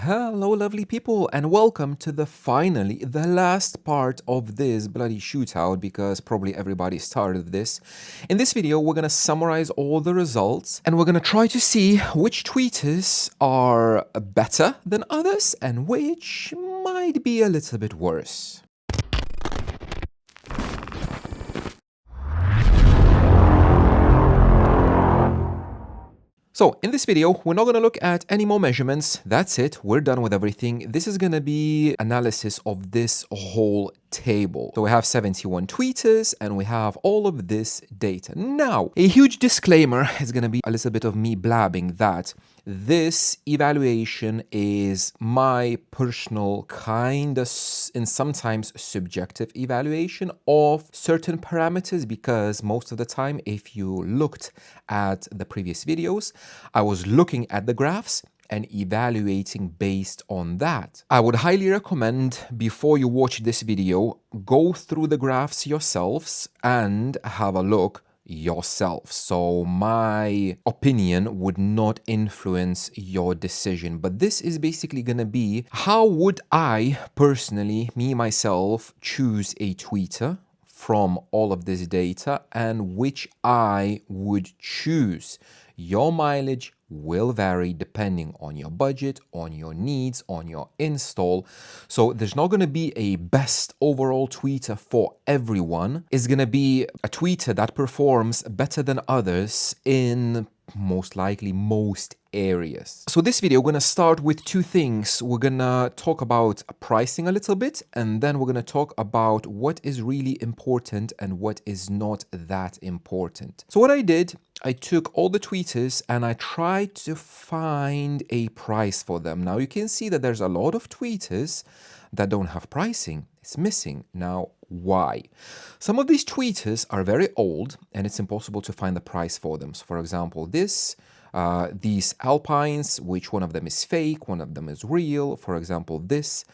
Hello lovely people and welcome to the last part of this bloody shootout because probably everybody started this. In this video we're gonna summarize all the results and we're gonna try to see which tweeters are better than others and which might be a little bit worse. So in this video, we're not going to look at any more measurements. That's it. We're done with everything. This is going to be analysis of this whole table. So we have 71 tweeters and we have all of this data. Now, a huge disclaimer is going to be a little bit of me blabbing that this evaluation is my personal kind of and sometimes subjective evaluation of certain parameters, because most of the time, if you looked at the previous videos, I was looking at the graphs and evaluating based on that. I would highly recommend, before you watch this video, go through the graphs yourselves and have a look yourself. So my opinion would not influence your decision, but this is basically going to be how would I personally, me myself, choose a tweeter from all of this data and which I would choose. Your mileage will vary depending on your budget, on your needs, on your install. So there's not going to be a best overall tweeter for everyone. It's going to be a tweeter that performs better than others in most likely most areas. So this video, we're going to start with two things. We're going to talk about pricing a little bit, and then we're going to talk about what is really important and what is not that important. So what I did, I took all the tweeters and I tried to find a price for them. Now you can see that there's a lot of tweeters that don't have pricing. It's missing. Now, why? Some of these tweeters are very old and it's impossible to find the price for them. So for example, these Alpines, which one of them is fake, one of them is real. For example, this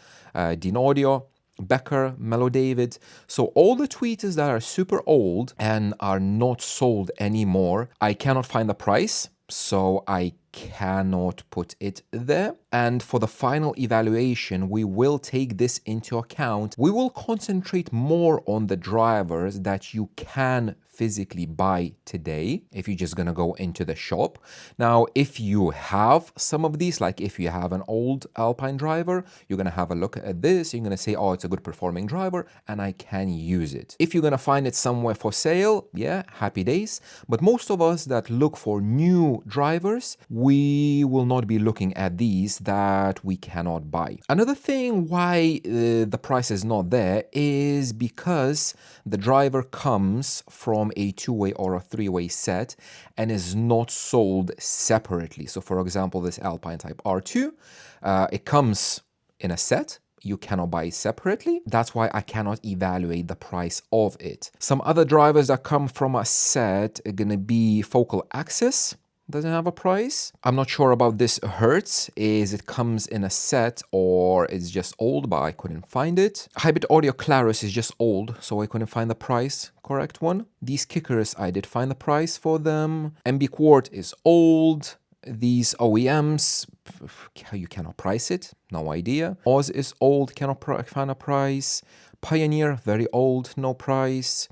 Dean Audio, Becker, Mellow David. So all the tweeters that are super old and are not sold anymore, I cannot find the price, so I cannot put it there. And for the final evaluation, we will take this into account. We will concentrate more on the drivers that you can physically buy today if you're just gonna go into the shop. Now, if you have some of these, like if you have an old Alpine driver, you're gonna have a look at this, you're gonna say, oh, it's a good performing driver and I can use it. If you're gonna find it somewhere for sale, yeah, happy days. But most of us that look for new drivers, we will not be looking at these that we cannot buy. Another thing why the price is not there is because the driver comes from a two-way or a three-way set and is not sold separately. So for example, this Alpine Type R2, it comes in a set. You cannot buy it separately. That's why I cannot evaluate the price of it. Some other drivers that come from a set are gonna be Focal Access. Doesn't have a price. I'm not sure about this Hertz. Is it comes in a set or it's just old, but I couldn't find it. Hybrid Audio Clarus is just old, so I couldn't find the price. Correct one. These kickers, I did find the price for them. MB Quart is old. These OEMs, you cannot price it. No idea. Oz is old, cannot find a price. Pioneer, very old, no price.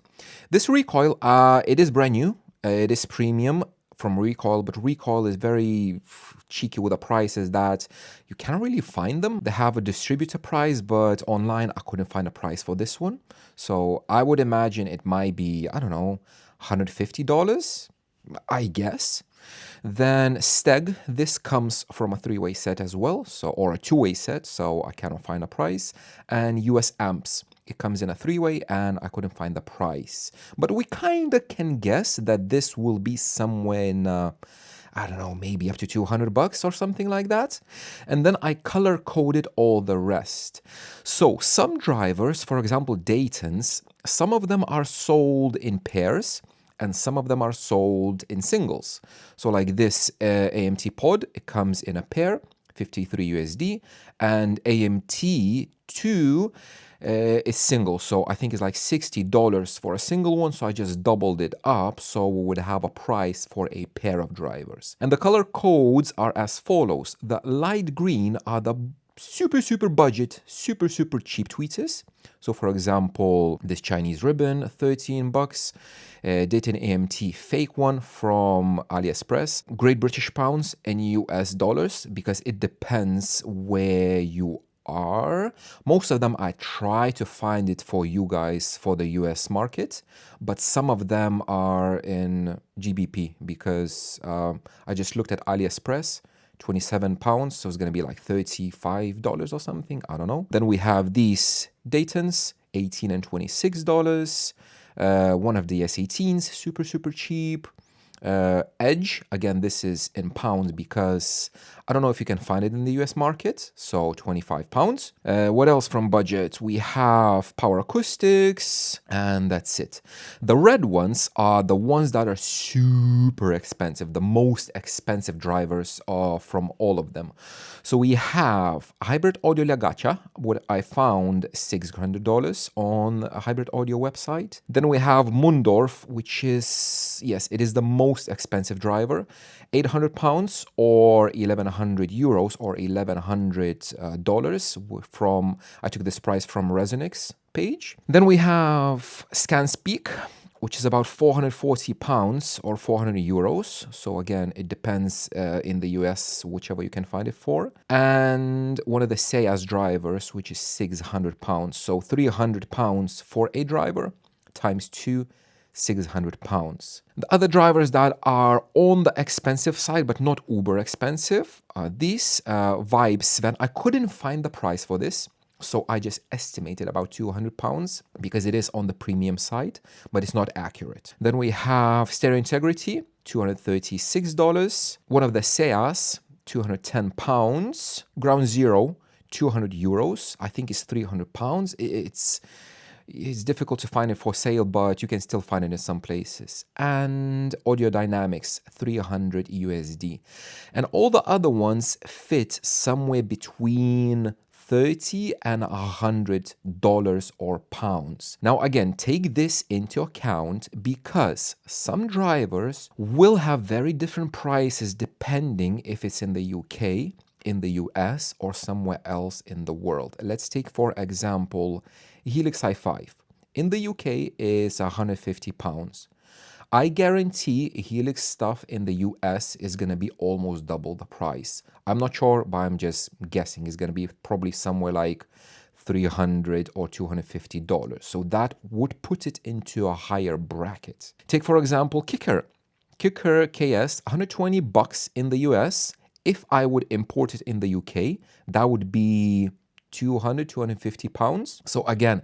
This Recoil, it is brand new. It is premium from Recoil, but Recoil is very cheeky with the prices that you can't really find them. They have a distributor price, but online I couldn't find a price for this one. So I would imagine it might be, I don't know, $150, I guess. Then Steg, this comes from a three-way set as well, so or a two-way set, so I cannot find a price. And US Amps, it comes in a three-way and I couldn't find the price. But we kind of can guess that this will be somewhere in, I don't know, maybe up to $200 or something like that. And then I color-coded all the rest. So some drivers, for example, Dayton's, some of them are sold in pairs and some of them are sold in singles. So like this AMT pod, it comes in a pair. 53 USD, and AMT 2 is single, so I think it's like $60 for a single one, so I just doubled it up so we would have a price for a pair of drivers. And the color codes are as follows. The light green are the super budget, super cheap tweeters. So for example, this Chinese ribbon, 13 bucks. Dayton AMT fake one from AliExpress, Great British Pounds and US dollars, because it depends where you are. Most of them I try to find it for you guys for the US market, but some of them are in GBP because I just looked at AliExpress. 27 pounds, so it's going to be like $35 or something, I don't know. Then we have these Daytons, $18 and $26. One of the S18s, super cheap. Edge, again, this is in pounds because I don't know if you can find it in the US market, so 25 pounds. What else from budget? We have Power Acoustics, and that's it. The red ones are the ones that are super expensive, the most expensive drivers from all of them. So we have Hybrid Audio Lagacha, what I found $600 on a Hybrid Audio website. Then we have Mundorf, which is, yes, it is the most expensive driver, 800 pounds or 1100 euros or $1,100 from, I took this price from Resonix page. Then we have ScanSpeak, which is about 440 pounds or 400 euros. So again, it depends in the US, whichever you can find it for. And one of the Seas drivers, which is 600 pounds. So 300 pounds for a driver times 2, 600 pounds. The other drivers that are on the expensive side, but not uber expensive, are these Vibe Sven. I couldn't find the price for this, so I just estimated about 200 pounds because it is on the premium side, but it's not accurate. Then we have Stereo Integrity, $236. One of the Seas, 210 pounds. Ground Zero, 200 euros. I think it's 300 pounds. It's difficult to find it for sale, but you can still find it in some places. And Audio Dynamics, 300 USD. And all the other ones fit somewhere between $30 and $100 or pounds. Now again, take this into account because some drivers will have very different prices depending if it's in the UK, in the US, or somewhere else in the world. Let's take, for example, Helix i5. In the UK is 150 pounds. I guarantee Helix stuff in the US is going to be almost double the price. I'm not sure, but I'm just guessing. It's going to be probably somewhere like $300 or $250. So that would put it into a higher bracket. Take, for example, Kicker. Kicker KS, 120 bucks in the US. If I would import it in the UK, that would be 250 pounds. So again,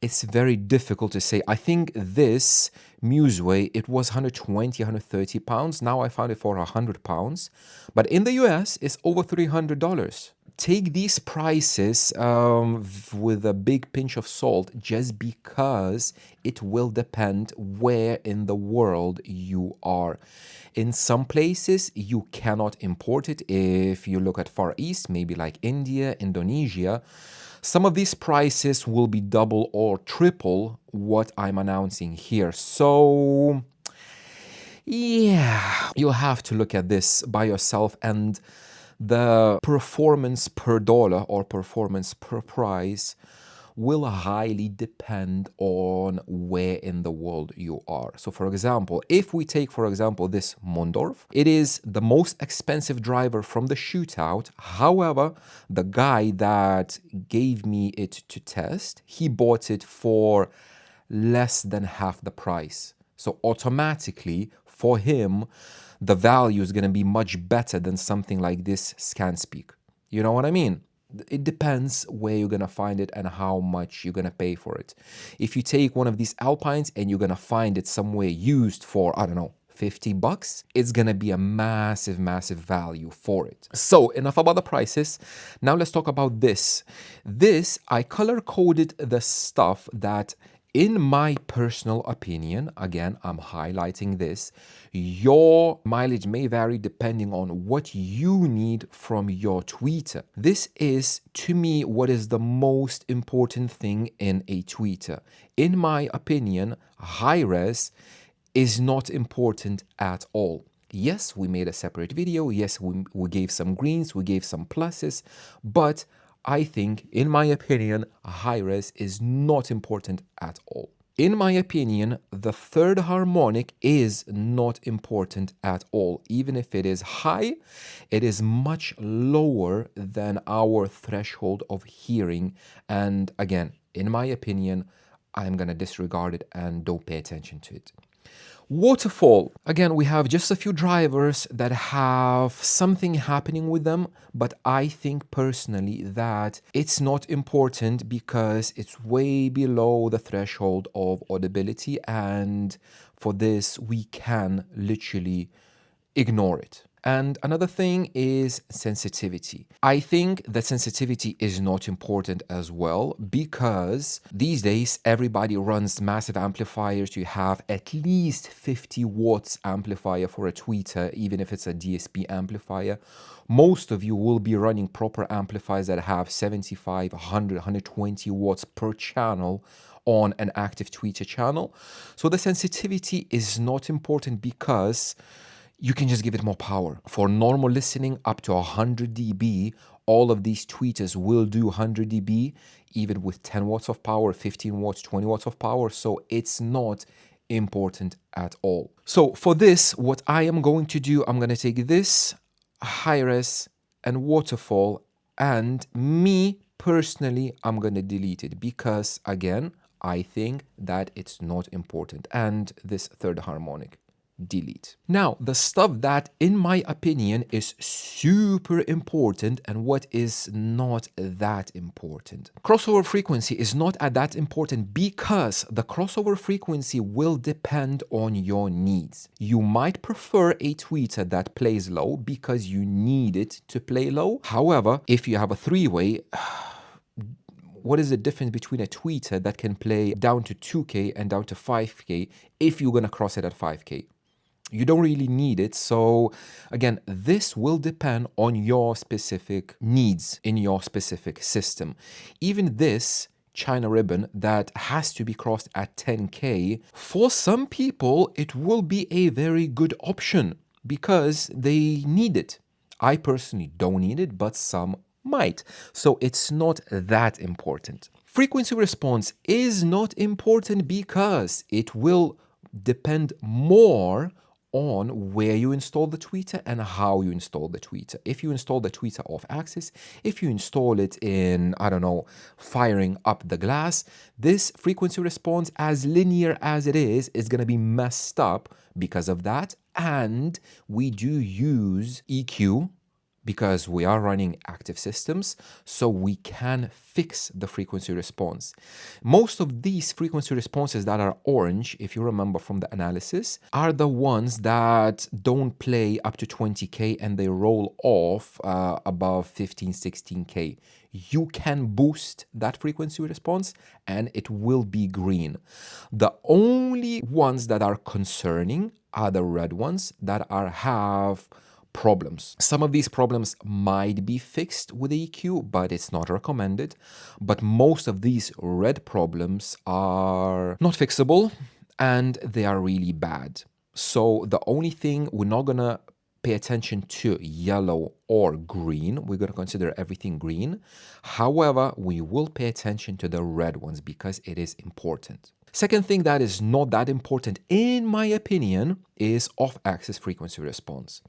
it's very difficult to say. I think this Museway, it was 120, 130 pounds. Now I found it for 100 pounds. But in the US, it's over $300. Take these prices with a big pinch of salt just because it will depend where in the world you are. In some places, you cannot import it. If you look at Far East, maybe like India, Indonesia, some of these prices will be double or triple what I'm announcing here. So yeah, you'll have to look at this by yourself, and the performance per dollar or performance per price will highly depend on where in the world you are. So for example, if we take, for example, this Mondorf, it is the most expensive driver from the shootout. However, the guy that gave me it to test, he bought it for less than half the price. So automatically for him, the value is going to be much better than something like this ScanSpeak. You know what I mean? It depends where you're going to find it and how much you're going to pay for it. If you take one of these Alpines and you're going to find it somewhere used for, I don't know, 50 bucks, it's going to be a massive value for it. So enough about the prices. Now let's talk about this. This, I color coded the stuff that In my personal opinion, again, I'm highlighting this, your mileage may vary depending on what you need from your tweeter. This is, to me, what is the most important thing in a tweeter. In my opinion, high res is not important at all. Yes, we made a separate video. Yes, we gave some greens, we gave some pluses, but I think, in my opinion, high res is not important at all. In my opinion, the third harmonic is not important at all. Even if it is high, it is much lower than our threshold of hearing. And again, in my opinion, I'm going to disregard it and don't pay attention to it. Waterfall. Again, we have just a few drivers that have something happening with them, but I think personally that it's not important because it's way below the threshold of audibility, and for this we can literally ignore it. And another thing is sensitivity. I think that sensitivity is not important as well because these days everybody runs massive amplifiers. You have at least 50 watts amplifier for a tweeter, even if it's a DSP amplifier. Most of you will be running proper amplifiers that have 75, 100, 120 watts per channel on an active tweeter channel. So the sensitivity is not important because you can just give it more power. For normal listening, up to 100 dB, all of these tweeters will do 100 dB, even with 10 watts of power, 15 watts, 20 watts of power. So it's not important at all. So for this, what I am going to do, I'm going to take this high res and waterfall, and me personally, I'm going to delete it because, again, I think that it's not important. And this third harmonic, delete. Now, the stuff that, in my opinion, is super important and what is not that important. Crossover frequency is not that important because the crossover frequency will depend on your needs. You might prefer a tweeter that plays low because you need it to play low. However, if you have a three-way, what is the difference between a tweeter that can play down to 2K and down to 5K if you're going to cross it at 5K? You don't really need it. So again, this will depend on your specific needs in your specific system. Even this China ribbon that has to be crossed at 10K, for some people, it will be a very good option because they need it. I personally don't need it, but some might. So it's not that important. Frequency response is not important because it will depend more on where you install the tweeter and how you install the tweeter. If you install the tweeter off axis, if you install it in, I don't know, firing up the glass, this frequency response, as linear as it is going to be messed up because of that. And we do use EQ because we are running active systems, so we can fix the frequency response. Most of these frequency responses that are orange, if you remember from the analysis, are the ones that don't play up to 20K and they roll off above 15, 16K. You can boost that frequency response and it will be green. The only ones that are concerning are the red ones that have problems. Some of these problems might be fixed with EQ, but it's not recommended. But most of these red problems are not fixable and they are really bad. So the only thing, we're not gonna pay attention to yellow or green. We're going to consider everything green. However, we will pay attention to the red ones because it is important. Second thing that is not that important, in my opinion, is off-axis frequency response.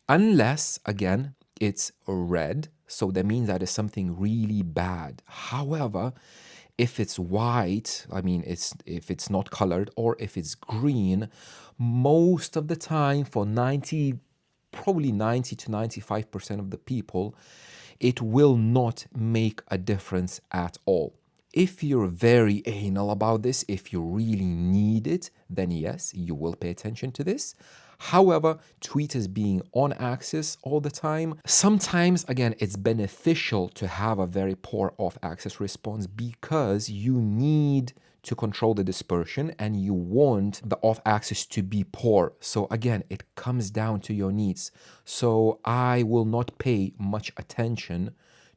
Unless, again, it's red, so that means that is something really bad. However, if it's white, I mean, if it's not colored, or if it's green, most of the time for probably 90 to 95% of the people, it will not make a difference at all. If you're very anal about this, if you really need it, then yes, you will pay attention to this. However, tweeters being on axis all the time, sometimes, again, it's beneficial to have a very poor off-axis response because you need to control the dispersion and you want the off-axis to be poor. So again, it comes down to your needs. So I will not pay much attention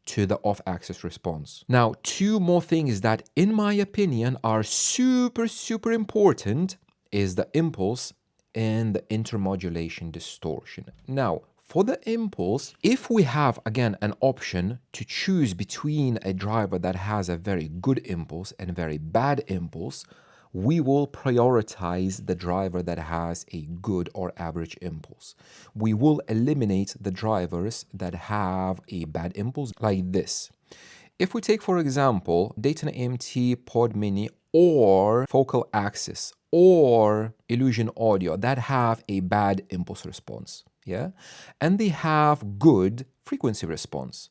to the off-axis response. Now, two more things that, in my opinion, are super, super important is the impulse and the intermodulation distortion. Now, for the impulse, if we have, again, an option to choose between a driver that has a very good impulse and a very bad impulse, we will prioritize the driver that has a good or average impulse. We will eliminate the drivers that have a bad impulse, like this. If we take, for example, Dayton AMT Pod Mini or Focal Axis or Illusion Audio that have a bad impulse response, yeah, and they have good frequency response,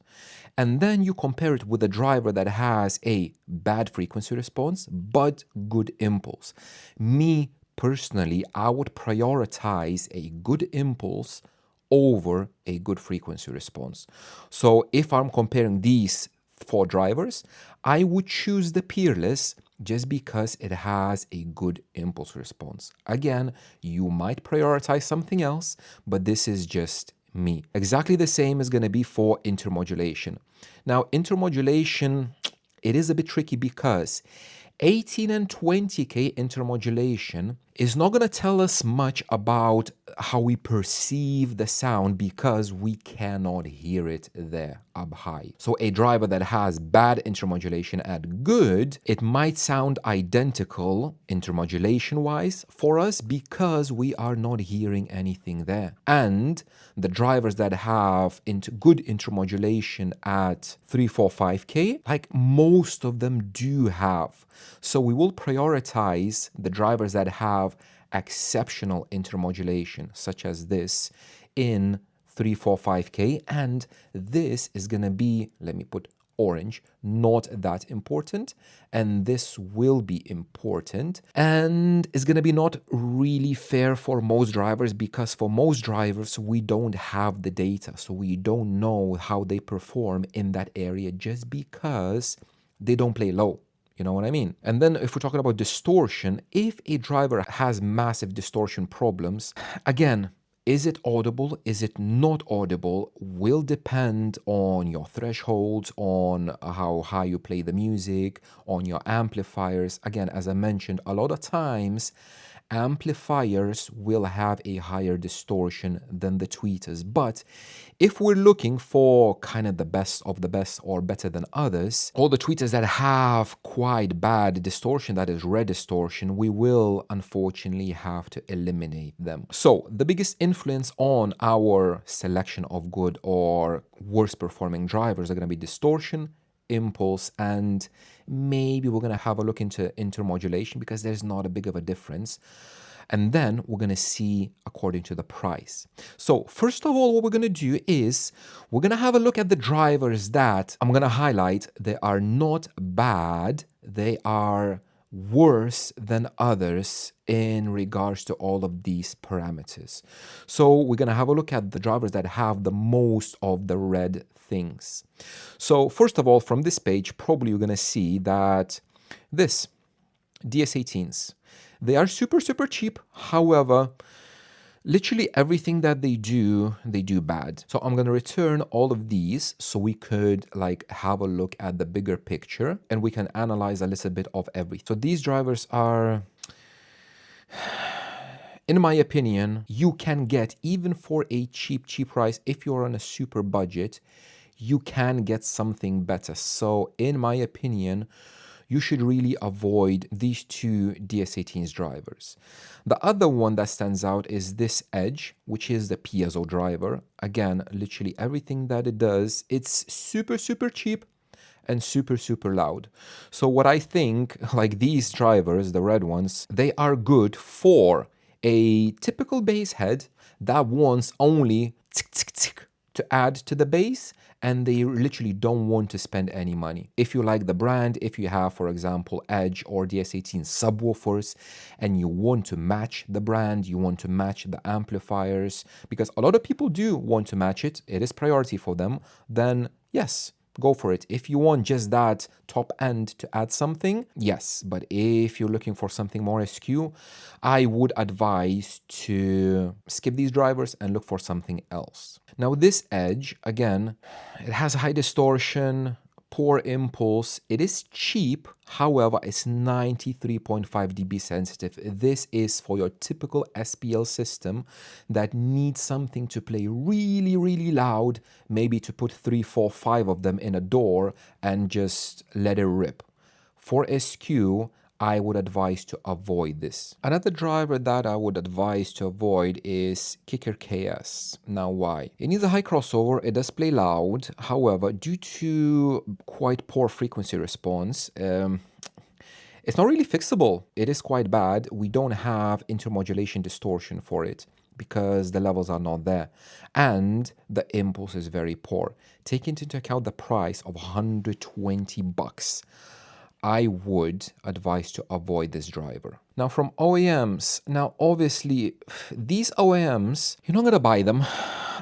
and then you compare it with a driver that has a bad frequency response but good impulse. Me personally, I would prioritize a good impulse over a good frequency response. So if I'm comparing these four drivers, I would choose the Peerless just because it has a good impulse response. Again, you might prioritize something else, but this is just me. Exactly the same is going to be for intermodulation. Now, intermodulation, it is a bit tricky because 18 and 20K intermodulation is not going to tell us much about how we perceive the sound because we cannot hear it there up high. So a driver that has bad intermodulation at good, it might sound identical intermodulation wise for us because we are not hearing anything there. And the drivers that have good intermodulation at 3, 4, 5K, like most of them do have. So we will prioritize the drivers that have exceptional intermodulation, such as this in 3, 4, 5K. And this is going to be, let me put orange, not that important. And this will be important. And it's going to be not really fair for most drivers because for most drivers, we don't have the data. So we don't know how they perform in that area just because they don't play low. You know what I mean? And then if we're talking about distortion, if a driver has massive distortion problems, again, is it audible? Is it not audible? Will depend on your thresholds, on how high you play the music, on your amplifiers. Again, as I mentioned, a lot of times amplifiers will have a higher distortion than the tweeters. But if we're looking for kind of the best of the best or better than others, all the tweeters that have quite bad distortion, that is red distortion, we will unfortunately have to eliminate them. So the biggest influence on our selection of good or worst performing drivers are going to be distortion, impulse, and maybe we're going to have a look into intermodulation because there's not a big of a difference. And then we're going to see according to the price. So first of all, what we're going to do is we're going to have a look at the drivers that I'm going to highlight. They are not bad. They are worse than others in regards to all of these parameters. So we're going to have a look at the drivers that have the most of the red things. So first of all, from this page, probably you're going to see that this DS18s, they are super, super cheap. However, literally everything that they do bad. So I'm going to return all of these so we could like have a look at the bigger picture and we can analyze a little bit of everything. So these drivers are, in my opinion, you can get even for a cheap price, if you're on a super budget, you can get something better. So in my opinion, you should really avoid these two DS18's drivers. The other one that stands out is this Edge, which is the piezo driver. Again, literally everything that it does, it's super, super cheap and super, super loud. So what I think, like these drivers, the red ones, they are good for a typical bass head that wants only tick, tick, tick to add to the bass, and they literally don't want to spend any money. If you like the brand, if you have, for example, Edge or DS18 subwoofers, and you want to match the brand, you want to match the amplifiers, because a lot of people do want to match it, it is priority for them, then yes, go for it. If you want just that top end to add something, yes. But if you're looking for something more SQ, I would advise to skip these drivers and look for something else. Now this edge, again, it has high distortion, poor impulse. It is cheap, however, it's 93.5 dB sensitive. This is for your typical SPL system that needs something to play really, really loud, maybe to put 3, 4, 5 of them in a door and just let it rip. For SQ, I would advise to avoid this. Another driver that I would advise to avoid is Kicker KS. Now why? It needs a high crossover, it does play loud, however, due to quite poor frequency response, it's not really fixable. It is quite bad. We don't have intermodulation distortion for it because the levels are not there. And the impulse is very poor. Taking into account the price of 120 bucks, I would advise to avoid this driver. Now from OEMs, now obviously these OEMs, you're not gonna buy them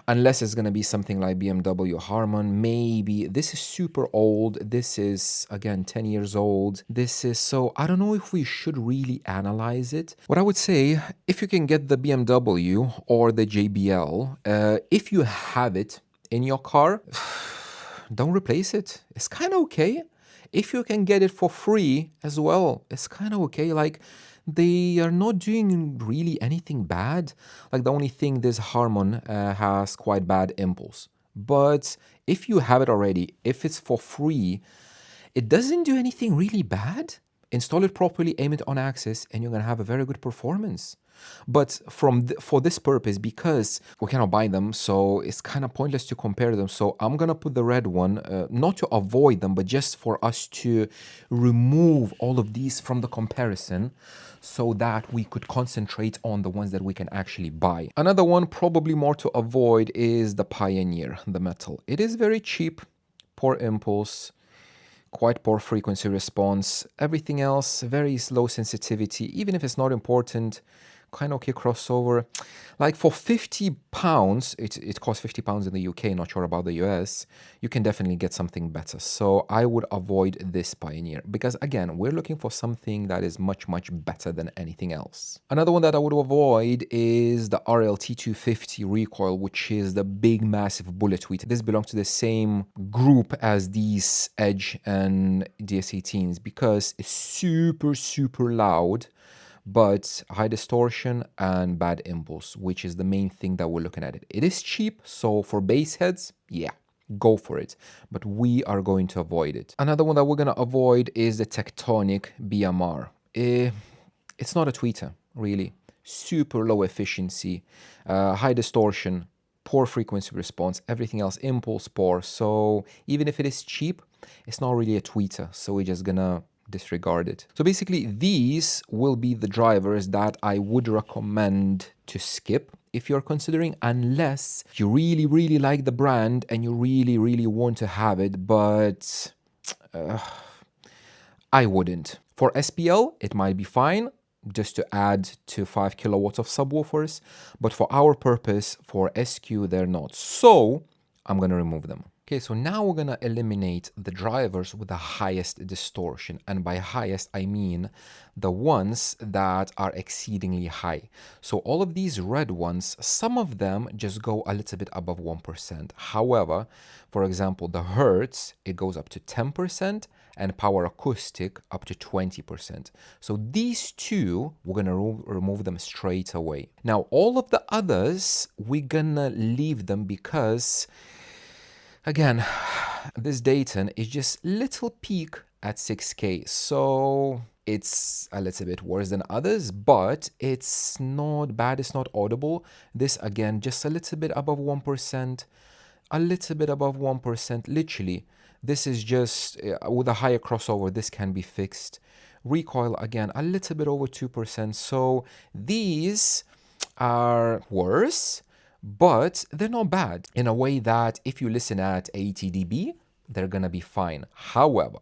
unless it's gonna be something like BMW Harman, maybe. This is super old. This is, again, 10 years old. This is, so I don't know if we should really analyze it. What I would say, if you can get the BMW or the JBL, if you have it in your car, don't replace it. It's kind of okay. If you can get it for free as well, it's kind of okay. Like, they are not doing really anything bad. Like, the only thing this Harman has quite bad impulse. But if you have it already, if it's for free, it doesn't do anything really bad. Install it properly, aim it on axis, and you're going to have a very good performance. But for this purpose, because we cannot buy them, so it's kind of pointless to compare them. So I'm going to put the red one, not to avoid them, but just for us to remove all of these from the comparison so that we could concentrate on the ones that we can actually buy. Another one probably more to avoid is the Pioneer, the metal. It is very cheap, poor impulse, quite poor frequency response. Everything else, very low sensitivity. Even if it's not important, kind of okay crossover. Like for £50, it costs £50 in the UK, not sure about the US, you can definitely get something better. So I would avoid this Pioneer because, again, we're looking for something that is much, much better than anything else. Another one that I would avoid is the RLT250 recoil, which is the big, massive bullet tweeter. This belongs to the same group as these Edge and DS18s because it's super, super loud, but high distortion and bad impulse, which is the main thing that we're looking at it. It is cheap, so for bass heads, yeah, go for it, but we are going to avoid it. Another one that we're going to avoid is the Tectonic BMR. It's not a tweeter, really. Super low efficiency, high distortion, poor frequency response, everything else, impulse poor. So even if it is cheap, it's not really a tweeter, so we're just gonna disregard it. So basically, these will be the drivers that I would recommend to skip if you're considering, unless you really, really like the brand and you really, really want to have it, but I wouldn't. For SPL, it might be fine, just to add to 5 kilowatts of subwoofers, but for our purpose, for SQ, they're not. So I'm gonna remove them. Okay, so now we're gonna eliminate the drivers with the highest distortion, and by highest I mean the ones that are exceedingly high. So all of these red ones, some of them just go a little bit above 1%. However, for example, the Hertz, it goes up to 10%, and Power Acoustic up to 20%. So these two, we're gonna remove them straight away. Now, all of the others, we're gonna leave them because, again, this Dayton is just little peak at 6K. So it's a little bit worse than others, but it's not bad, it's not audible. This, again, just a little bit above 1%, a little bit above 1%, literally. This is just, with a higher crossover, this can be fixed. Recoil, again, a little bit over 2%. So these are worse, but they're not bad in a way that if you listen at 80 dB, they're gonna be fine. However,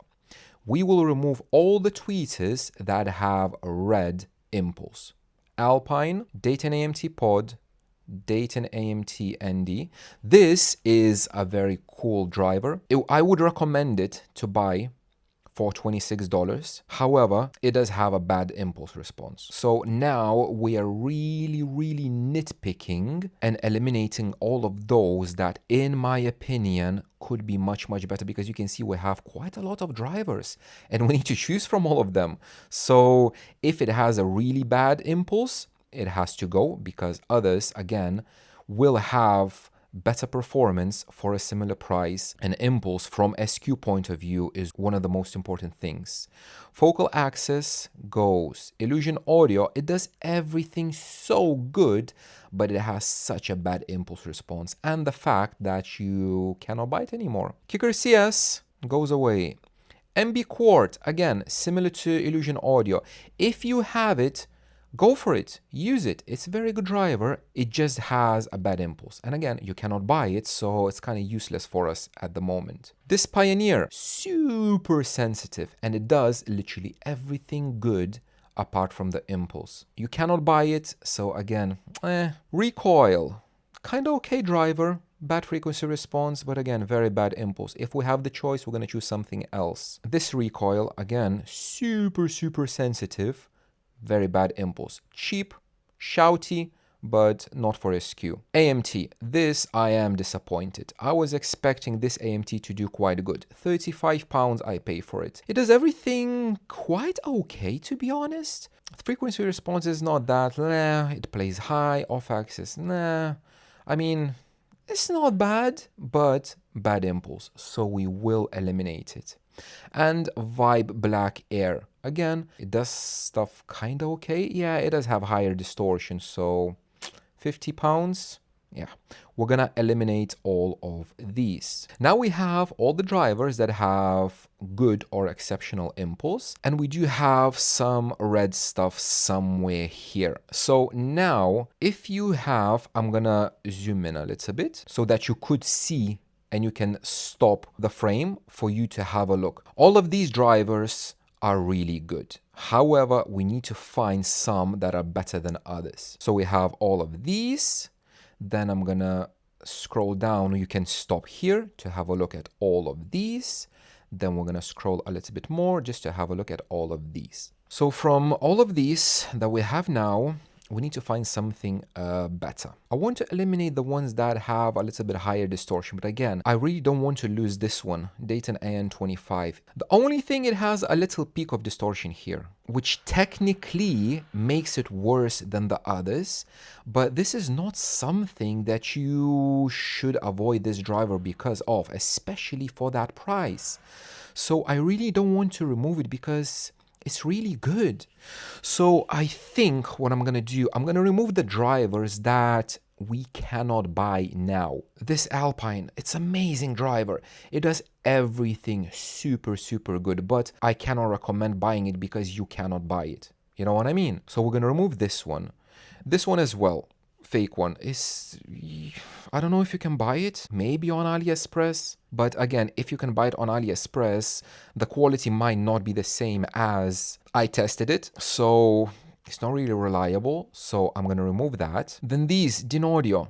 we will remove all the tweeters that have red impulse. Alpine, Dayton AMT Pod, Dayton AMT ND. This is a very cool driver. I would recommend it to buy for $26. However, it does have a bad impulse response. So now we are really nitpicking and eliminating all of those that, in my opinion, could be much better, because you can see we have quite a lot of drivers and we need to choose from all of them. So if it has a really bad impulse, it has to go, because others, again, will have better performance for a similar price. And impulse from SQ point of view is one of the most important things. Focal access goes. Illusion audio, it does everything so good, but it has such a bad impulse response, and the fact that you cannot buy it anymore. Kicker CS goes away. MB Quart, again, similar to Illusion audio. If you have it, go for it, use it. It's a very good driver. It just has a bad impulse. And again, you cannot buy it, so it's kind of useless for us at the moment. This Pioneer, super sensitive, and it does literally everything good apart from the impulse. You cannot buy it, so again, Recoil, kind of okay driver, bad frequency response, but again, very bad impulse. If we have the choice, we're going to choose something else. This Recoil, again, super sensitive, very bad impulse. Cheap, shouty, but not for SQ. AMT, this I am disappointed. I was expecting this AMT to do quite good. £35 I pay for it. It does everything quite okay, to be honest. Frequency response is not that, nah. It plays high, off axis, nah. I mean, it's not bad, but bad impulse, so we will eliminate it. And Vibe Black Air. Again, it does stuff kind of okay. Yeah, it does have higher distortion, so £50. Yeah, we're gonna eliminate all of these. Now we have all the drivers that have good or exceptional impulse, and we do have some red stuff somewhere here. So now, if you have, I'm gonna zoom in a little bit so that you could see and you can stop the frame for you to have a look. All of these drivers are really good. However, we need to find some that are better than others. So we have all of these. Then I'm gonna scroll down. You can stop here to have a look at all of these. Then we're gonna scroll a little bit more just to have a look at all of these. So from all of these that we have now, we need to find something better. I want to eliminate the ones that have a little bit higher distortion, but again, I really don't want to lose this one, Dayton AN25. The only thing, it has a little peak of distortion here, which technically makes it worse than the others, but this is not something that you should avoid this driver because of, especially for that price. So I really don't want to remove it because it's really good. So I think what I'm gonna do, I'm gonna remove the drivers that we cannot buy now. This Alpine, it's amazing driver. It does everything super good, but I cannot recommend buying it because you cannot buy it. You know what I mean? So we're gonna remove this one. This one as well. Fake one is, I don't know if you can buy it, maybe on AliExpress, but again, if you can buy it on AliExpress, the quality might not be the same as I tested it, so it's not really reliable, so I'm gonna remove that. Then these Audio,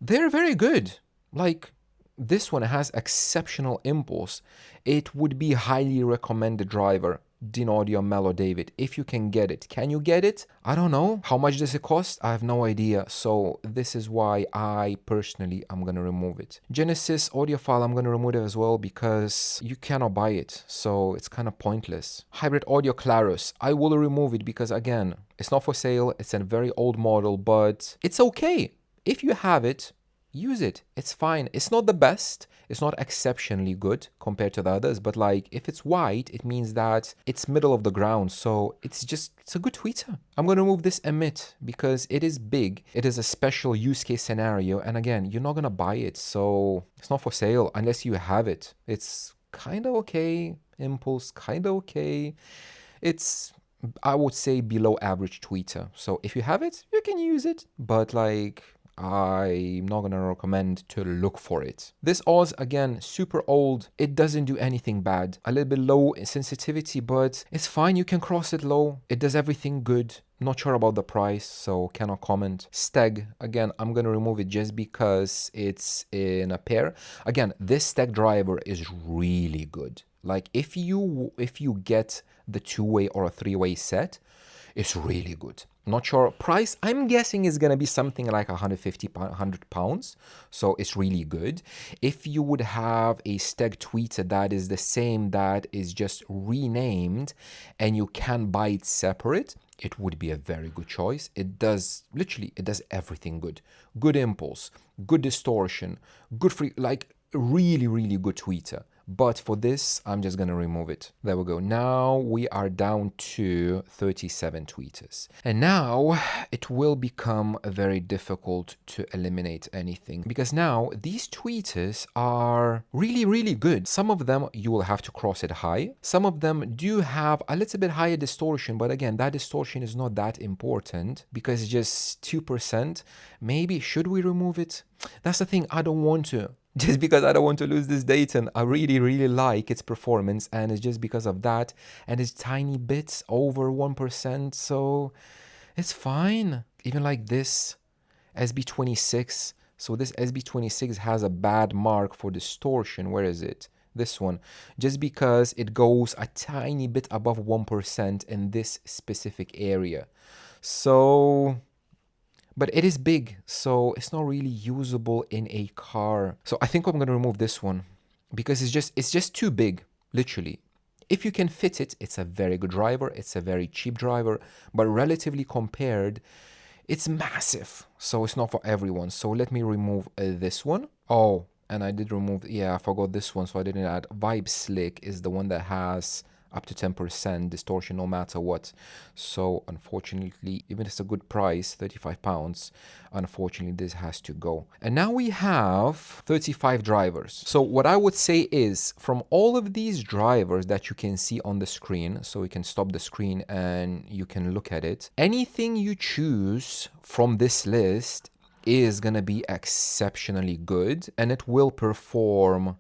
they're very good. Like, this one has exceptional impulse. It would be highly recommended driver. Audio Mellow David, if you can get it. Can you get it? I don't know. How much does it cost? I have no idea. So this is why I personally am going to remove it. Genesis audiophile, I'm going to remove it as well because you cannot buy it. So it's kind of pointless. Hybrid Audio Clarus, I will remove it because again, it's not for sale. It's a very old model, but it's okay. If you have it, use it. It's fine. It's not the best. It's not exceptionally good compared to the others, but like if it's white, it means that it's middle of the ground. So it's a good tweeter. I'm going to remove this emit because it is big. It is a special use case scenario. And again, you're not going to buy it. So it's not for sale unless you have it. It's kind of okay. Impulse, kind of okay. It's, I would say, below average tweeter. So if you have it, you can use it. But like, I'm not gonna recommend to look for it. This Oz, again, super old. It doesn't do anything bad. A little bit low in sensitivity, but it's fine. You can cross it low. It does everything good. Not sure about the price, so cannot comment. Steg, again, I'm gonna remove it just because it's in a pair. Again, this Steg driver is really good. Like if you get the two-way or a three-way set, it's really good. Not sure price. I'm guessing is gonna be something like 150 100 pounds. So it's really good. If you would have a Steg tweeter that is the same, that is just renamed, and you can buy it separate, it would be a very good choice. It does literally, it does everything good. Good impulse, good distortion, good free, like really, really good tweeter. But for this, I'm just going to remove it. There we go. Now we are down to 37 tweeters. And now it will become very difficult to eliminate anything, because now these tweeters are really, really good. Some of them you will have to cross it high. Some of them do have a little bit higher distortion, but again, that distortion is not that important because it's just 2%. Maybe should we remove it? That's the thing. I don't want to. Just because I don't want to lose this data, and I really, really like its performance, and it's just because of that, and it's tiny bits over 1%, so it's fine. Even like this SB26, so this SB26 has a bad mark for distortion. Where is it? This one, just because it goes a tiny bit above 1% in this specific area. So but it is big, so it's not really usable in a car. So I think I'm going to remove this one because it's just too big, literally. If you can fit it, it's a very good driver. It's a very cheap driver, but relatively compared, it's massive. So it's not for everyone. So let me remove this one. Oh, and I did remove, yeah, I forgot this one, so I didn't add. Vibe Slick is the one that has up to 10% distortion no matter what. So unfortunately, even if it's a good price, 35 pounds, unfortunately this has to go. And now we have 35 drivers. So what I would say is, from all of these drivers that you can see on the screen, so we can stop the screen and you can look at it, anything you choose from this list is gonna be exceptionally good, and it will perform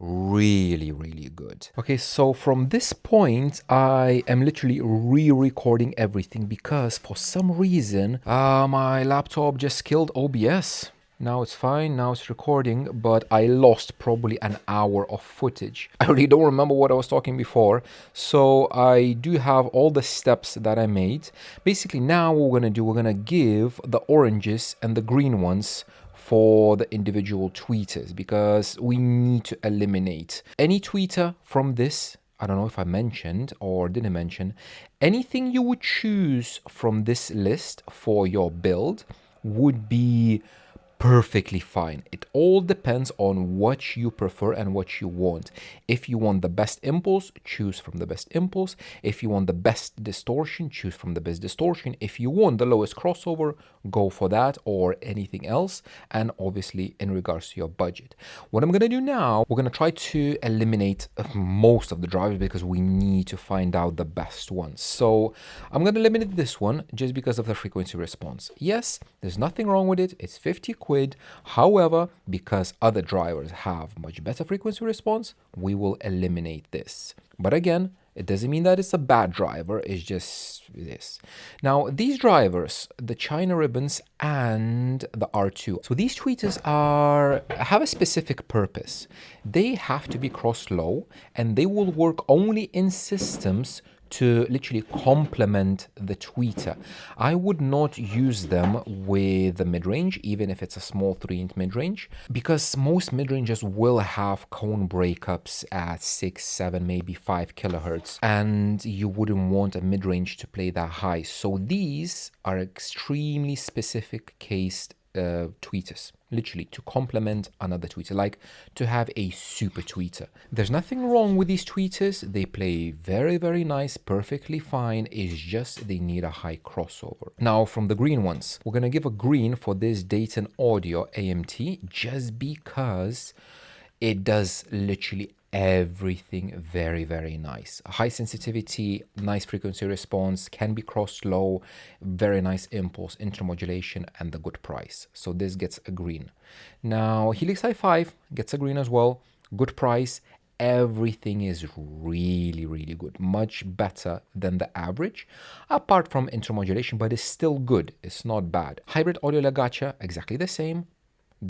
really, really good. Okay, so from this point, I am literally re-recording everything because for some reason, my laptop just killed OBS. Now it's fine, now it's recording, but I lost probably an hour of footage. I really don't remember what I was talking before, so I do have all the steps that I made. Basically, now what we're gonna do, we're gonna give the oranges and the green ones for the individual tweeters, because we need to eliminate any tweeter from this. I don't know if I mentioned or didn't mention, anything you would choose from this list for your build would be perfectly fine. It all depends on what you prefer and what you want. If you want the best impulse, choose from the best impulse. If you want the best distortion, choose from the best distortion. If you want the lowest crossover, go for that or anything else. And obviously in regards to your budget. What I'm going to do now, we're going to try to eliminate most of the drivers because we need to find out the best ones. So I'm going to eliminate this one just because of the frequency response. Yes, there's nothing wrong with it. It's 50 quid. However, because other drivers have much better frequency response, we will eliminate this. But again, it doesn't mean that it's a bad driver, it's just this. Now, these drivers, the China ribbons and the R2, so these tweeters have a specific purpose. They have to be cross low, and they will work only in systems to literally complement the tweeter. I would not use them with the mid-range, even if it's a small 3-inch mid-range, because most mid-ranges will have cone breakups at 6, 7, maybe 5 kilohertz, and you wouldn't want a mid-range to play that high. So these are extremely specific case tweeters, literally to complement another tweeter, like to have a super tweeter. There's nothing wrong with these tweeters. They play very, very nice, perfectly fine. It's just they need a high crossover. Now from the green ones, we're gonna give a green for this Dayton Audio AMT just because it does literally everything very, very nice. High sensitivity, nice frequency response, can be crossed low, very nice impulse, intermodulation, and the good price. So this gets a green. Now Helix i5 gets a green as well, good price, everything is really, really good. Much better than the average, apart from intermodulation, but it's still good. It's not bad. Hybrid audio legato, exactly the same.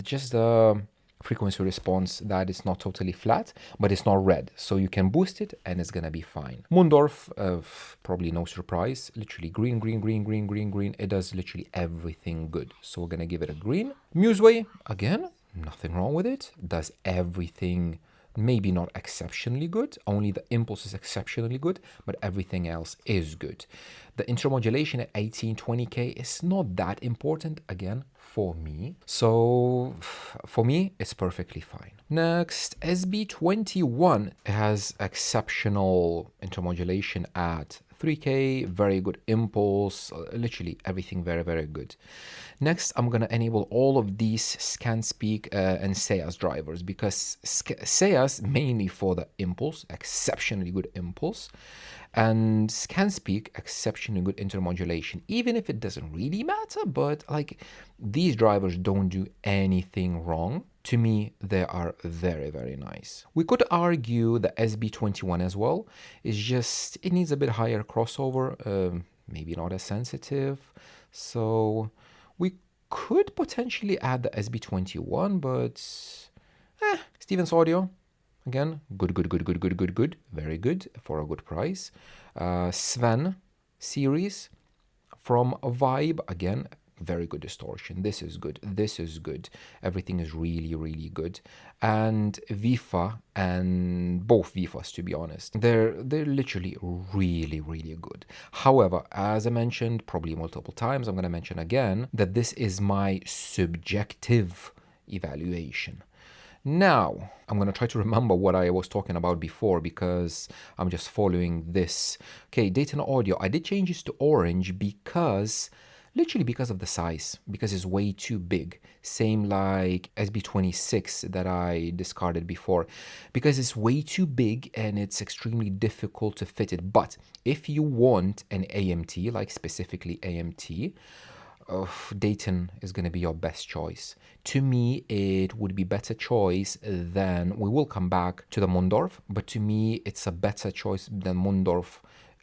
Just the frequency response that is not totally flat, but it's not red. So you can boost it and it's gonna be fine. Mundorf, probably no surprise, literally green, green, green, green, green, green. It does literally everything good. So we're gonna give it a green. Museway, again, nothing wrong with it. Does everything, maybe not exceptionally good, only the impulse is exceptionally good, but everything else is good. The intermodulation at 1820K is not that important, again, for me. So for me, it's perfectly fine. Next, SB21 has exceptional intermodulation at 3K, very good impulse, literally everything very, very good. Next, I'm going to enable all of these ScanSpeak and SEAS drivers, because SEAS mainly for the impulse, exceptionally good impulse, and ScanSpeak, exceptionally good intermodulation, even if it doesn't really matter, but like these drivers don't do anything wrong. To me, they are very, very nice. We could argue the SB21 as well. It's just, it needs a bit higher crossover, maybe not as sensitive. So we could potentially add the SB21, but Stevens Audio, again, good, good, good, good, good, good, good, very good for a good price. Sven series from Vibe, again, very good distortion. This is good. This is good. Everything is really, really good. And Vifa, and both Vifas, to be honest, they're literally really, really good. However, as I mentioned probably multiple times, I'm going to mention again that this is my subjective evaluation. Now, I'm going to try to remember what I was talking about before, because I'm just following this. Okay, Dayton Audio. I did change this to orange because, literally because of the size, because it's way too big. Same like SB26 that I discarded before, because it's way too big and it's extremely difficult to fit it. But if you want an AMT, like specifically AMT, Dayton is going to be your best choice. To me, it would be better choice than, we will come back to the Mundorf, but to me, it's a better choice than Mundorf,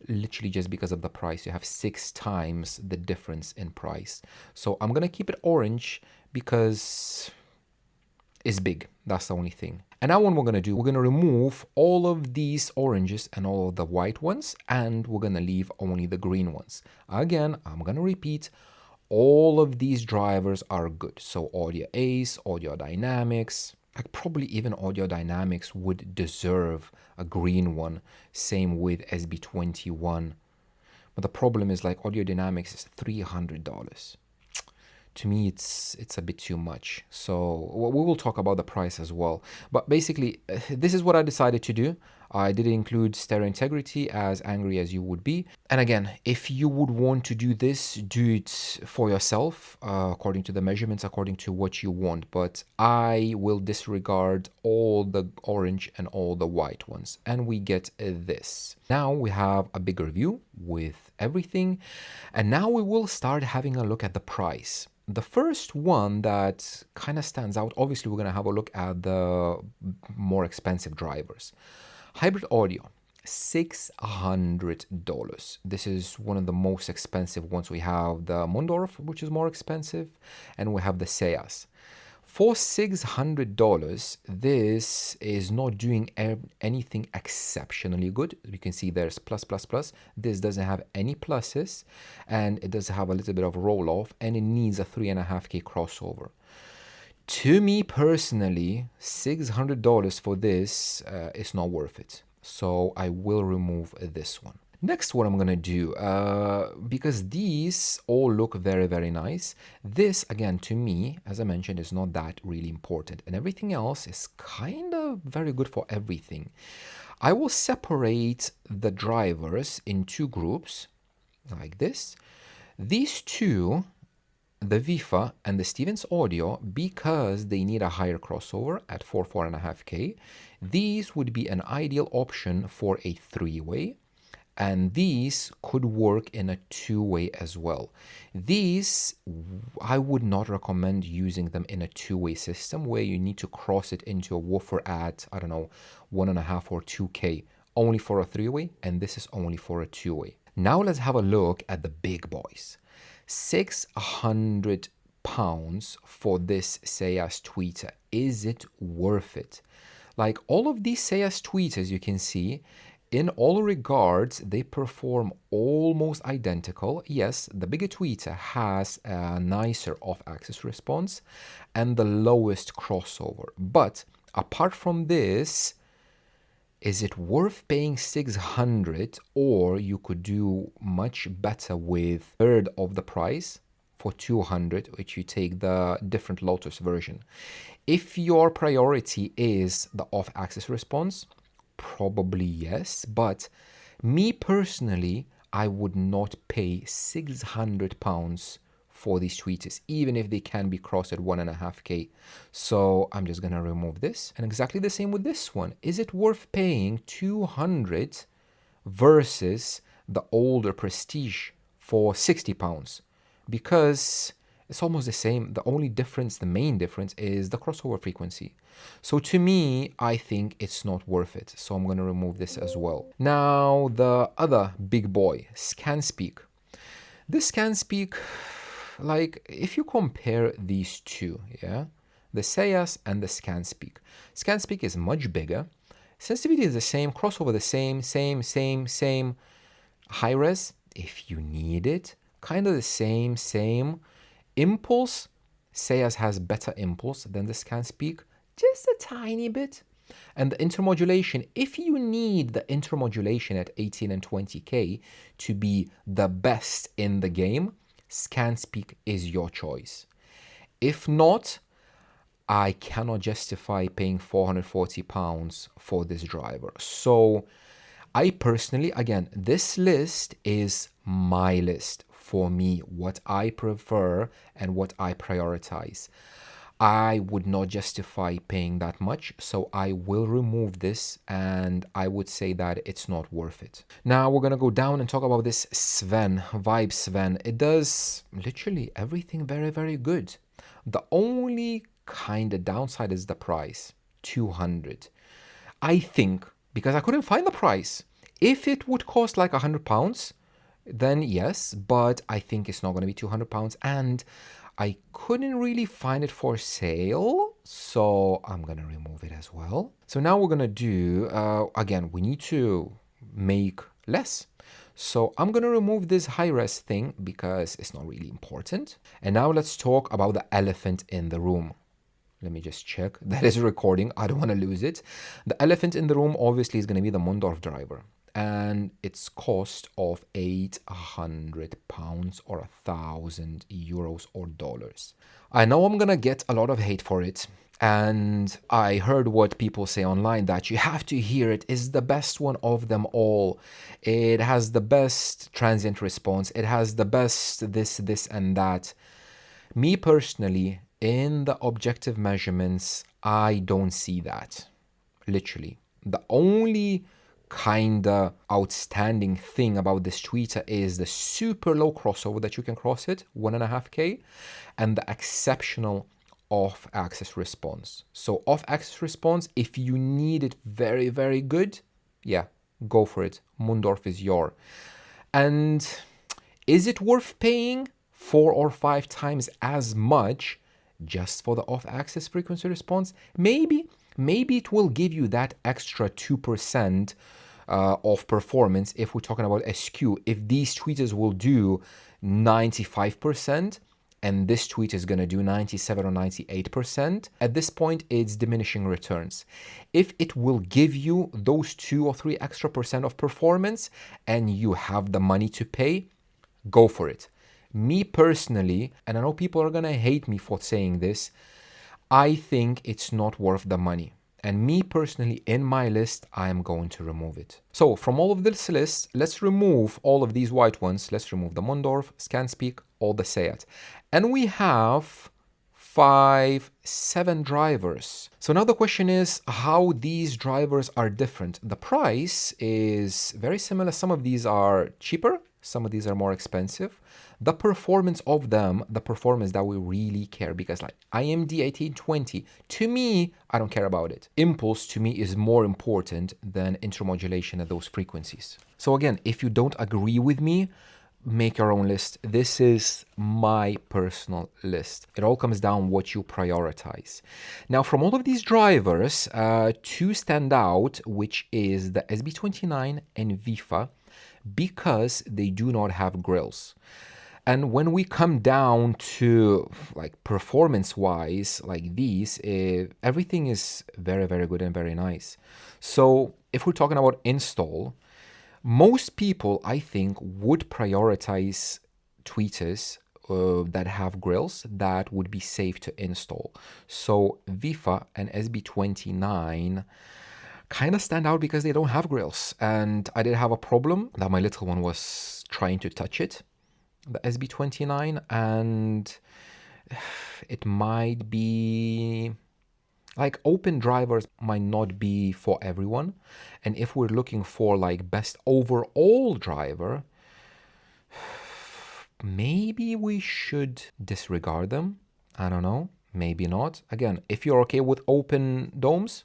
literally just because of the price. You have 6 times the difference in price. So I'm going to keep it orange because it's big. That's the only thing. And now what we're going to do, we're going to remove all of these oranges and all of the white ones, and we're going to leave only the green ones. Again, I'm going to repeat, all of these drivers are good. So Audio Ace, Audio Dynamics, like probably even Audio Dynamics would deserve a green one. Same with SB21. But the problem is, like, Audio Dynamics is $300. To me, it's a bit too much. So we will talk about the price as well. But basically, this is what I decided to do. I didn't include stereo integrity, as angry as you would be. And again, if you would want to do this, do it for yourself, according to the measurements, according to what you want. But I will disregard all the orange and all the white ones. And we get this. Now we have a bigger view with everything. And now we will start having a look at the price. The first one that kind of stands out, obviously we're going to have a look at the more expensive drivers. Hybrid audio, $600. This is one of the most expensive ones. We have the Mundorf, which is more expensive, and we have the SEAS. For $600, this is not doing anything exceptionally good. You can see there's plus, plus, plus. This doesn't have any pluses, and it does have a little bit of roll off, and it needs a 3.5K crossover. To me personally, $600 for this is not worth it. So I will remove this one. Next, what I'm going to do, because these all look very, very nice. This, again, to me, as I mentioned, is not that really important. And everything else is kind of very good for everything. I will separate the drivers in 2 groups, like this. These two, the Vifa and the Stevens Audio, because they need a higher crossover at 4.5K, these would be an ideal option for a 3-way. And these could work in a two-way as well. These, I would not recommend using them in a two-way system where you need to cross it into a woofer at, I don't know, 1.5 or 2K, only for a three-way, and this is only for a two-way. Now let's have a look at the big boys. £600 for this Sayas tweeter. Is it worth it? Like all of these Sayas tweeters, you can see, in all regards, they perform almost identical. Yes, the bigger tweeter has a nicer off-axis response and the lowest crossover. But apart from this, is it worth paying 600, or you could do much better with a third of the price for 200, which you take the different Lotus version. If your priority is the off-axis response, probably yes, but me personally, I would not pay £600 for these tweeters, even if they can be crossed at 1.5K. So I'm just gonna remove this. And exactly the same with this one. Is it worth paying 200 versus the older Prestige for £60? Because it's almost the same. The only difference, the main difference, is the crossover frequency. So to me, I think it's not worth it. So I'm going to remove this as well. Now, the other big boy, ScanSpeak. This ScanSpeak, like, if you compare these two, yeah, the Sayas and the ScanSpeak. ScanSpeak is much bigger. Sensitivity is the same, crossover the same. High res, if you need it, kind of the same. Impulse, Sayas has better impulse than the ScanSpeak, just a tiny bit. And the intermodulation, if you need the intermodulation at 18 and 20K to be the best in the game, ScanSpeak is your choice. If not, I cannot justify paying £440 for this driver. So I personally, again, this list is my list for me, what I prefer and what I prioritize. I would not justify paying that much, so I will remove this, and I would say that it's not worth it. Now we're gonna go down and talk about this Sven, Vibe Sven. It does literally everything very, very good. The only kind of downside is the price, 200. I think, because I couldn't find the price, if it would cost like £100, then yes, but I think it's not going to be £200, and I couldn't really find it for sale, so I'm going to remove it as well. So now we're going to do, again, we need to make less. So I'm going to remove this high-res thing because it's not really important. And now let's talk about the elephant in the room. Let me just check that is recording. I don't want to lose it. The elephant in the room obviously is going to be the Mondorf driver, and its cost of £800 or €1,000 or dollars. I know I'm going to get a lot of hate for it, and I heard what people say online that you have to hear it is the best one of them all. It has the best transient response. It has the best this, and that. Me personally, in the objective measurements, I don't see that. Literally. The only kinda outstanding thing about this tweeter is the super low crossover that you can cross it, 1.5K, and the exceptional off-axis response. So off-axis response, if you need it very, very good, yeah, go for it. Mondorf is your. And is it worth paying 4 or 5 times as much just for the off-axis frequency response? Maybe it will give you that extra 2% of performance if we're talking about SQ. If these tweeters will do 95% and this tweet is going to do 97 or 98%, at this point it's diminishing returns. If it will give you those 2 or 3 extra percent of performance and you have the money to pay, go for it. Me personally, and I know people are gonna hate me for saying this, I think it's not worth the money. And me personally, in my list, I am going to remove it. So from all of this list, let's remove all of these white ones. Let's remove the Mondorf, ScanSpeak, all the Sayat. And we have 5, 7 drivers. So now the question is how these drivers are different. The price is very similar. Some of these are cheaper, some of these are more expensive. The performance of them, the performance that we really care, because like IMD 1820, to me, I don't care about it. Impulse to me is more important than intermodulation at those frequencies. So again, if you don't agree with me, make your own list. This is my personal list. It all comes down what you prioritize. Now, from all of these drivers, two stand out, which is the SB29 and VIFA, because they do not have grills. And when we come down to like performance-wise, like these, everything is very, very good and very nice. So if we're talking about install, most people, I think, would prioritize tweeters that have grills that would be safe to install. So VIFA and SB29 kind of stand out because they don't have grills. And I did have a problem that my little one was trying to touch it, the SB29, and it might be like open drivers might not be for everyone. And if we're looking for like best overall driver, maybe we should disregard them. I don't know, maybe not. Again, if you're okay with open domes,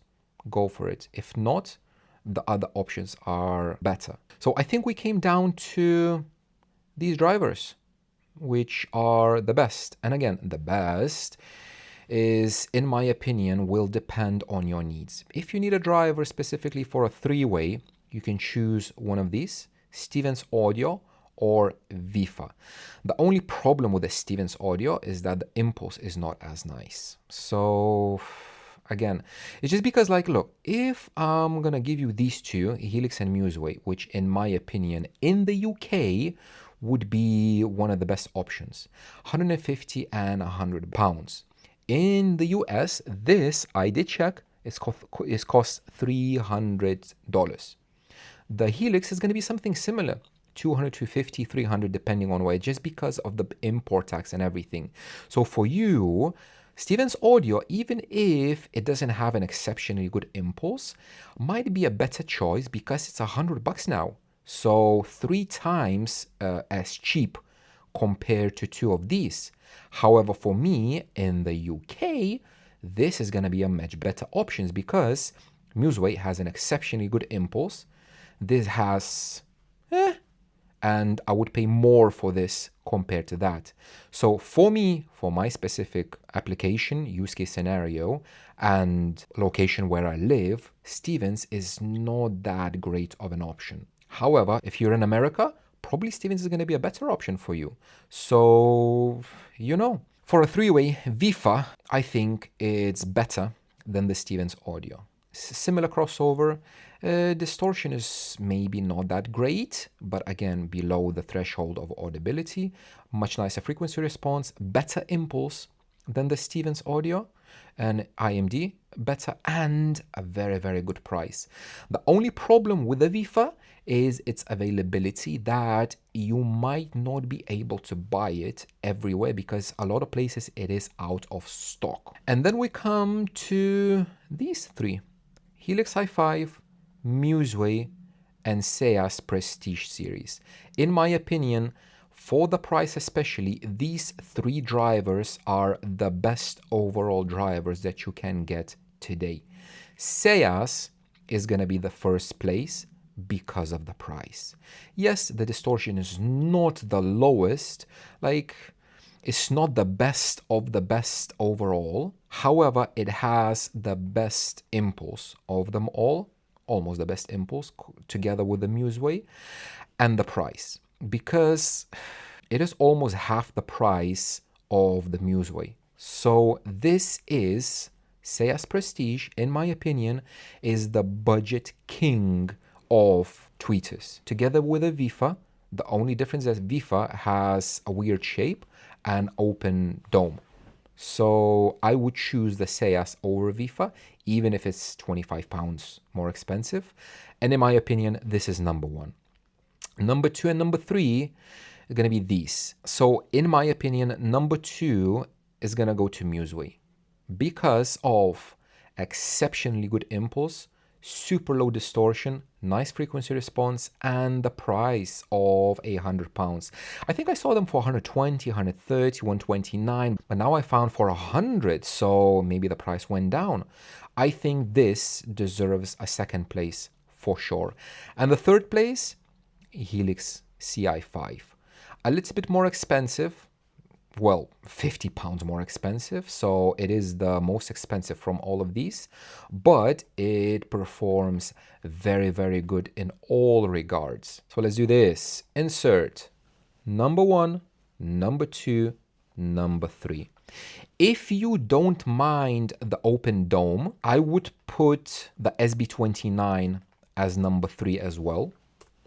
go for it. If not, the other options are better. So I think we came down to these drivers, which are the best. And again, the best is, in my opinion, will depend on your needs. If you need a driver specifically for a three-way, you can choose one of these, Stevens Audio or VIFA. The only problem with the Stevens Audio is that the impulse is not as nice. So again, it's just because, like, look, if I'm gonna give you these two, Helix and Museway, which in my opinion in the UK would be one of the best options, 150 and 100 pounds. In the US, this, I did check, is cost $300. The Helix is going to be something similar, 200, 250, 300, depending on where, just because of the import tax and everything. So for you, Stevens Audio, even if it doesn't have an exceptionally good impulse, might be a better choice because it's $100 now. So 3 times as cheap compared to two of these. However, for me in the UK, this is going to be a much better option because Museway has an exceptionally good impulse. This has, and I would pay more for this compared to that. So for me, for my specific application, use case scenario, and location where I live, Stevens is not that great of an option. However, if you're in America, probably Stevens is going to be a better option for you. So, you know, for a three-way, VIFA, I think it's better than the Stevens Audio. Similar crossover. Distortion is maybe not that great, but again, below the threshold of audibility. Much nicer frequency response, better impulse than the Stevens Audio, and IMD better, and a very, very good price. The only problem with the VIFA is its availability, that you might not be able to buy it everywhere because a lot of places it is out of stock. And then we come to these three: Helix i5, Museway, and Seas Prestige series. In my opinion, for the price especially, these three drivers are the best overall drivers that you can get today. Seas is going to be the first place because of the price. Yes, the distortion is not the lowest, like it's not the best of the best overall. However, it has the best impulse of them all, almost the best impulse, together with the Museway, and the price, because it is almost half the price of the Museway. So this is, Seas Prestige, in my opinion, is the budget king of tweeters. Together with a VIFA, the only difference is VIFA has a weird shape and open dome. So I would choose the Seas over VIFA, even if it's 25 pounds more expensive. And in my opinion, this is number one. Number two and number three are going to be these. So in my opinion, number two is gonna go to Museway because of exceptionally good impulse, super low distortion, nice frequency response, and the price of £100. I think I saw them for 120, 130, 129, but now I found for 100, so maybe the price went down. I think this deserves a second place for sure. And the third place, Helix CI5. A little bit more expensive, well, £50 more expensive, so it is the most expensive from all of these, but it performs very, very good in all regards. So let's do this. Insert number 1, number 2, number 3. If you don't mind the open dome, I would put the SB29 as number 3 as well.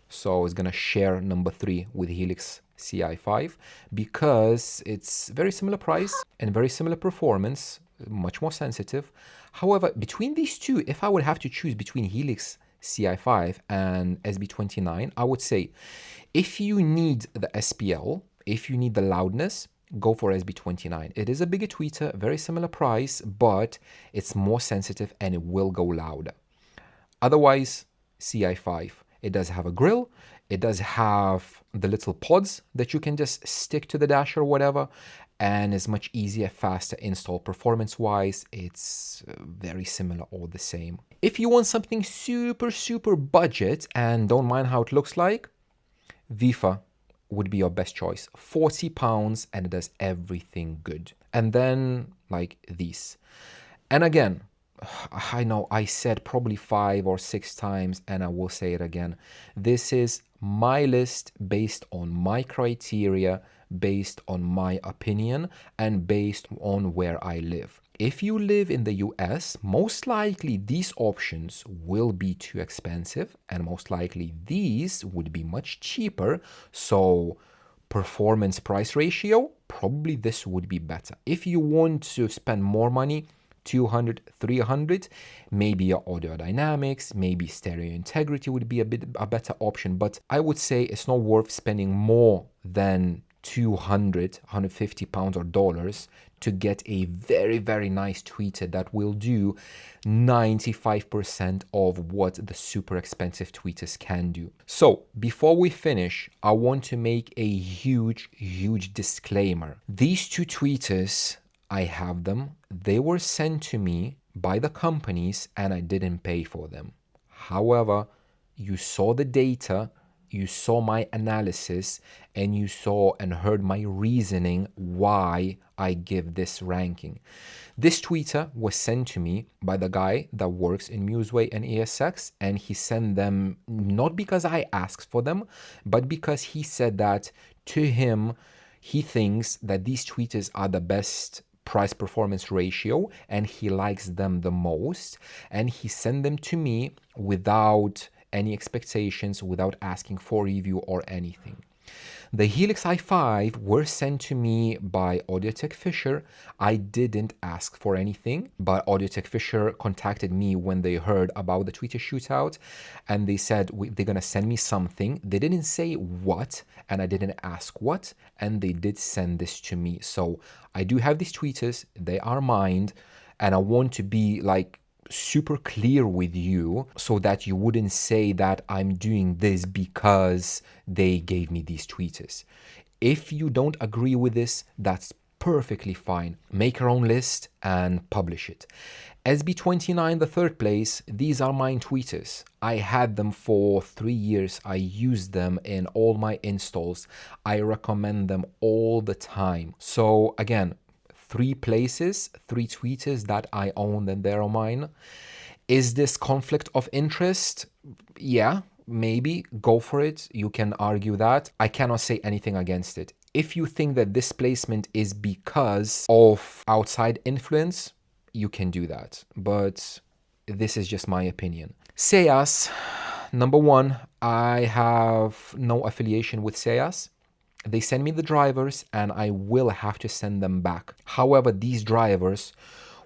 So it's going to share number 3 with Helix CI5 because it's very similar price and very similar performance, much more sensitive. However, between these two, if I would have to choose between Helix CI5 and SB29, I would say if you need the SPL, if you need the loudness, go for SB29. It is a bigger tweeter, very similar price, but it's more sensitive and it will go louder. Otherwise, CI5. It does have a grill. It does have the little pods that you can just stick to the dash or whatever, and it's much easier, faster install. Performance-wise, it's very similar or the same. If you want something super, super budget and don't mind how it looks like, Vifa would be your best choice. £40 and it does everything good. And then like these. And again, I know I said probably 5 or 6 times and I will say it again. This is my list based on my criteria, based on my opinion, and based on where I live. If you live in the US, most likely these options will be too expensive and most likely these would be much cheaper. So performance price ratio, probably this would be better. If you want to spend more money, 200, 300, maybe your audio dynamics, maybe stereo integrity would be a better option, but I would say it's not worth spending more than 200, 150 pounds or dollars to get a very, very nice tweeter that will do 95% of what the super expensive tweeters can do. So before we finish, I want to make a huge, huge disclaimer. These two tweeters, I have them. They were sent to me by the companies and I didn't pay for them. However, you saw the data, you saw my analysis, and you saw and heard my reasoning why I give this ranking. This tweeter was sent to me by the guy that works in Museway and ESX, and he sent them not because I asked for them, but because he said that to him, he thinks that these tweeters are the best price performance ratio and he likes them the most, and he sent them to me without any expectations, without asking for review or anything. The Helix i5 were sent to me by Audiotech Fisher. I didn't ask for anything, but Audiotech Fisher contacted me when they heard about the Tweeter Shootout, and they said they're going to send me something. They didn't say what, and I didn't ask what, and they did send this to me. So I do have these tweeters. They are mine, and I want to be like super clear with you so that you wouldn't say that I'm doing this because they gave me these tweeters. If you don't agree with this, that's perfectly fine. Make your own list and publish it. SB29, the third place, these are mine tweeters. I had them for 3 years. I used them in all my installs. I recommend them all the time. So again, 3 places, 3 tweeters that I own and they're mine. Is this conflict of interest? Yeah, maybe. Go for it. You can argue that. I cannot say anything against it. If you think that this placement is because of outside influence, you can do that. But this is just my opinion. Seas, number 1, I have no affiliation with Seas. They send me the drivers and I will have to send them back. However, these drivers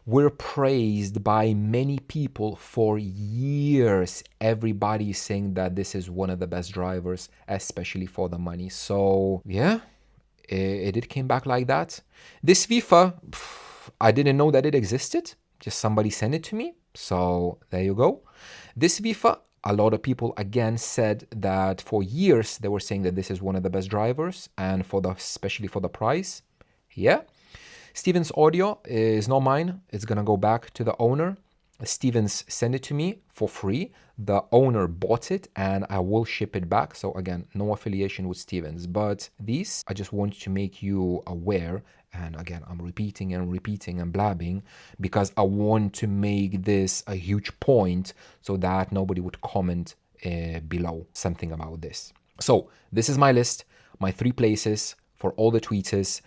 were praised by many people for years. Everybody is saying that this is one of the best drivers, especially for the money. So yeah, it came back like that. This FIFA, I didn't know that it existed. Just somebody sent it to me. So there you go. This FIFA, a lot of people again said that for years they were saying that this is one of the best drivers, and especially for the price. Yeah. Steven's audio is not mine. It's gonna go back to the owner. Stevens sent it to me for free. The owner bought it and I will ship it back. So again, no affiliation with Stevens, but these, I just want to make you aware. And again, I'm repeating and repeating and blabbing because I want to make this a huge point so that nobody would comment below something about this. So this is my list, my 3 places for all the tweeters.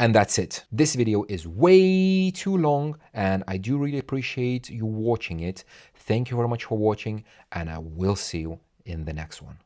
And that's it. This video is way too long and I do really appreciate you watching it. Thank you very much for watching and I will see you in the next one.